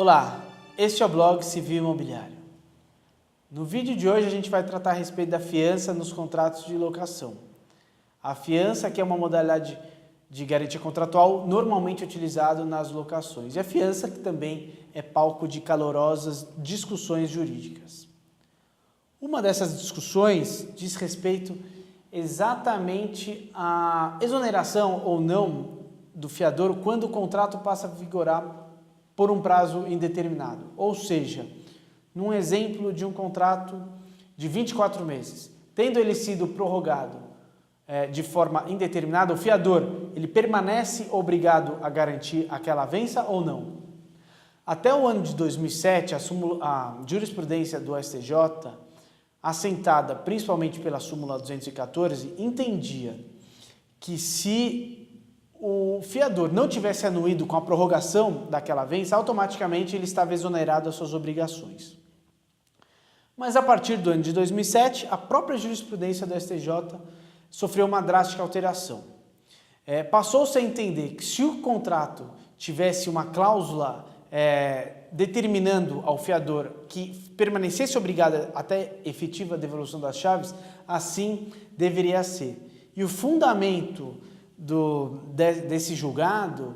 Olá, este é o blog Civil Imobiliário. No vídeo de hoje a gente vai tratar a respeito da fiança nos contratos de locação. A fiança que é uma modalidade de garantia contratual normalmente utilizado nas locações e a fiança que também é palco de calorosas discussões jurídicas. Uma dessas discussões diz respeito exatamente à exoneração ou não do fiador quando o contrato passa a vigorar por um prazo indeterminado. Ou seja, num exemplo de um contrato de 24 meses, tendo ele sido prorrogado de forma indeterminada, o fiador ele permanece obrigado a garantir aquela avença ou não? Até o ano de 2007, a jurisprudência do STJ, assentada principalmente pela súmula 214, entendia que se o fiador não tivesse anuído com a prorrogação daquela avença, automaticamente ele estava exonerado das suas obrigações. Mas a partir do ano de 2007, a própria jurisprudência do STJ sofreu uma drástica alteração. Passou-se a entender que se o contrato tivesse uma cláusula determinando ao fiador que permanecesse obrigado até efetiva devolução das chaves, assim deveria ser. E o fundamento desse julgado,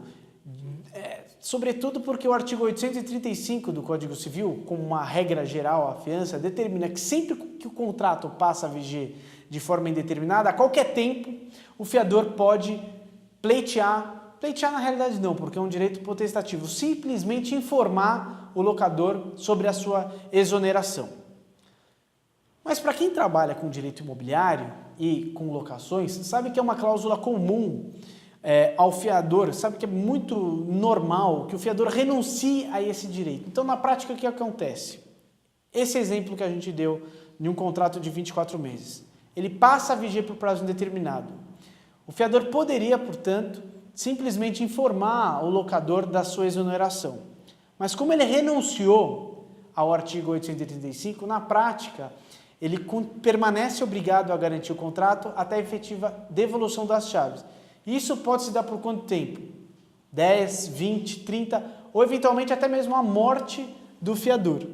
sobretudo porque o artigo 835 do Código Civil, como uma regra geral, a fiança, determina que sempre que o contrato passa a viger de forma indeterminada, a qualquer tempo, o fiador pode pleitear na realidade não, porque é um direito potestativo, simplesmente informar o locador sobre a sua exoneração. Mas para quem trabalha com direito imobiliário e com locações, sabe que é uma cláusula comum ao fiador, sabe que é muito normal que o fiador renuncie a esse direito. Então, na prática, o que acontece? Esse exemplo que a gente deu de um contrato de 24 meses, ele passa a viger por prazo indeterminado. O fiador poderia, portanto, simplesmente informar o locador da sua exoneração. Mas como ele renunciou ao artigo 835, na prática, ele permanece obrigado a garantir o contrato até a efetiva devolução das chaves. Isso pode se dar por quanto tempo? 10, 20, 30 ou eventualmente até mesmo a morte do fiador.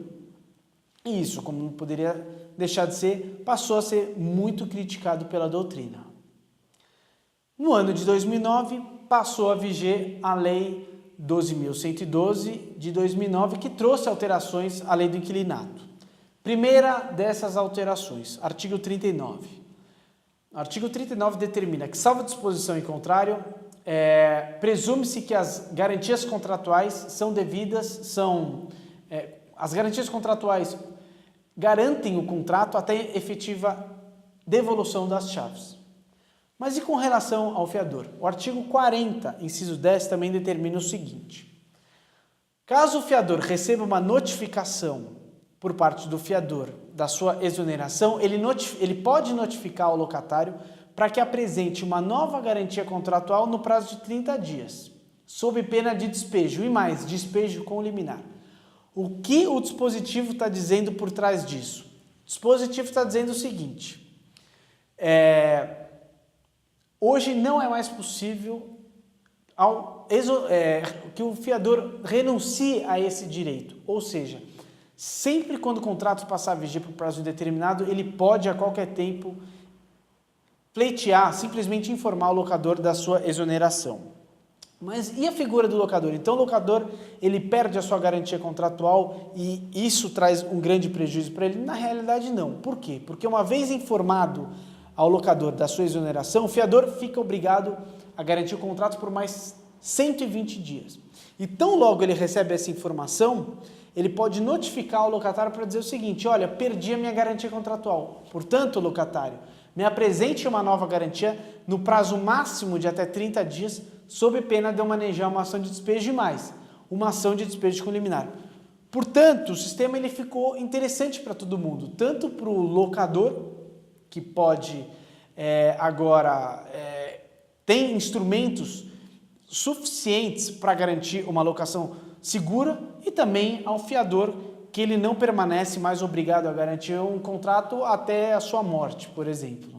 E isso, como não poderia deixar de ser, passou a ser muito criticado pela doutrina. No ano de 2009, passou a viger a Lei 12.112 de 2009, que trouxe alterações à Lei do Inquilinato. Primeira dessas alterações, artigo 39. O artigo 39 determina que, salvo disposição em contrário, presume-se que as garantias contratuais são devidas, as garantias contratuais garantem o contrato até efetiva devolução das chaves. Mas e com relação ao fiador? O artigo 40, inciso 10, também determina o seguinte: caso o fiador receba uma notificação por parte do fiador da sua exoneração, ele pode notificar o locatário para que apresente uma nova garantia contratual no prazo de 30 dias, sob pena de despejo e mais, despejo com liminar. O que o dispositivo está dizendo por trás disso? O dispositivo está dizendo o seguinte: hoje não é mais possível que o fiador renuncie a esse direito, ou seja, sempre quando o contrato passar a viger por prazo indeterminado, ele pode a qualquer tempo pleitear, simplesmente informar o locador da sua exoneração. Mas e a figura do locador? Então o locador ele perde a sua garantia contratual e isso traz um grande prejuízo para ele? Na realidade não. Por quê? Porque uma vez informado ao locador da sua exoneração, o fiador fica obrigado a garantir o contrato por mais 120 dias. E tão logo ele recebe essa informação, ele pode notificar o locatário para dizer o seguinte: olha, perdi a minha garantia contratual. Portanto, locatário, me apresente uma nova garantia no prazo máximo de até 30 dias, sob pena de eu manejar uma ação de despejo e mais, uma ação de despejo com liminar. Portanto, o sistema ele ficou interessante para todo mundo, tanto para o locador, que pode agora tem instrumentos suficientes para garantir uma locação segura, e também ao fiador, que ele não permanece mais obrigado a garantir um contrato até a sua morte, por exemplo.